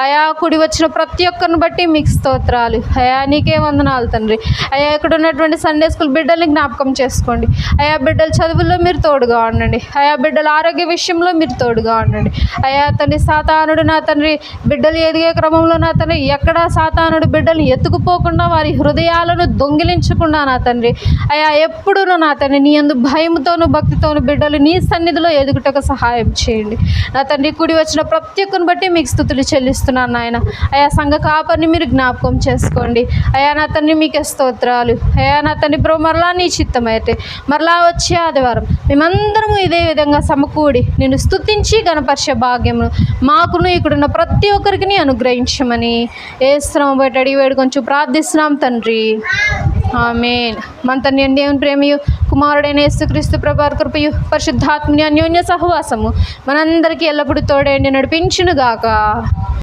అయా కూడి వచ్చిన ప్రతి ఒక్కరిని బట్టి మీకు స్తోత్రాలు అయా. నీకే వందనాలు తండ్రి. అయా ఇక్కడ ఉన్నటువంటి సండే స్కూల్ బిడ్డల్ని జ్ఞాపకం చేసుకోండి అయా. బిడ్డల చదువుల్లో మీరు తోడుగా ఉండండి అయా. బిడ్డల ఆరోగ్య విషయంలో మీరు తోడుగా ఉండండి అయా. తండ్రి సాతానుడు నా తండ్రి బిడ్డలు ఎదిగే క్రమంలో నా తండ్రి ఎక్కడా సాతానుడు బిడ్డలు ఎత్తుకుపోకుండా వారి హృదయాలను దొంగిలించకుండా నా తండ్రి అయా ఎప్పుడూ నా తండ్రి నీ యందు భయంతోనూ భక్తితోనూ బిడ్డలు నీ సన్నిధిలో ఎదుగుటకు సహాయం చేయండి నా తండ్రి. కూడి వచ్చిన ప్రతి ఒక్కరిని బట్టి మీకు స్తుతులు చెల్లిస్తున్నాను నాయన అయా. సంఘ కాపరిని మీరు జ్ఞాపకం చేసుకోండి అయా. నా తండ్రి మీకే స్తోత్రాలు అయా. నా తండ్రి ప్రభు మరలా నీ చిత్తమైతే మరలా వచ్చే ఆదివారం మేమందరము ఇదే విధంగా సమకూడి నేను స్తుతించి గణపరిచే భాగ్యమును మాకును ఇక్కడున్న ప్రతి ఒక్కరికి అనుగ్రహించమని యేసునామమున బట్టి అడిగి వేడుకొంచు ప్రార్థిస్తున్నాం తండ్రి. ఆమేన్. మన తండ్రి అయిన దేవుని ప్రేమయు కుమారుడైన యేసుక్రీస్తు ప్రభువారి కృపయు పరిశుద్ధాత్మని అన్యోన్య సహవాసము మనందరికీ ఎల్లప్పుడూ తోడేండి నడిపించును గాక.